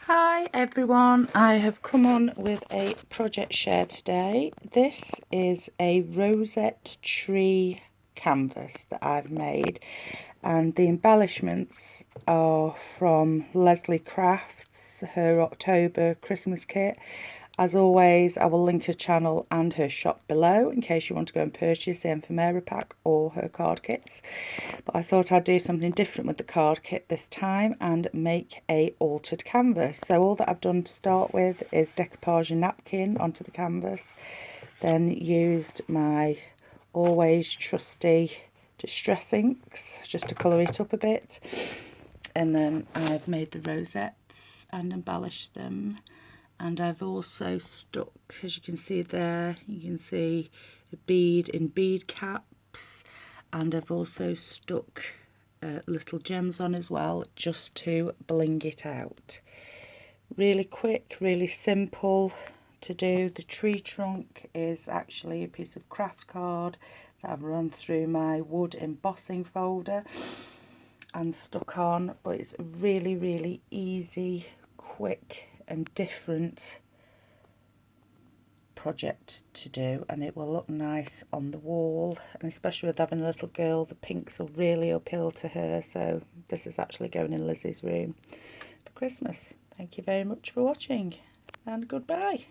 Hi everyone, I have come on with a project share today. This is a rosette tree canvas that I've made, and the embellishments are from Lesley Crafts, her October Christmas kit. As always, I will link her channel and her shop below in case you want to go and purchase the ephemera pack or her card kits. But I thought I'd do something different with the card kit this time and make a altered canvas. So all that I've done to start with is decoupage a napkin onto the canvas, then used my always trusty distress inks just to colour it up a bit, and then I've made the rosettes and embellished them. And I've also stuck, as you can see there, you can see a bead in bead caps, and I've also stuck little gems on as well, just to bling it out. Really quick, really simple to do. The tree trunk is actually a piece of craft card that I've run through my wood embossing folder and stuck on, but it's a really easy, quick and different project to do, and it will look nice on the wall, and especially with having a little girl, the pinks will really appeal to her. So this is actually going in Lizzie's room for Christmas. Thank you very much for watching, and goodbye.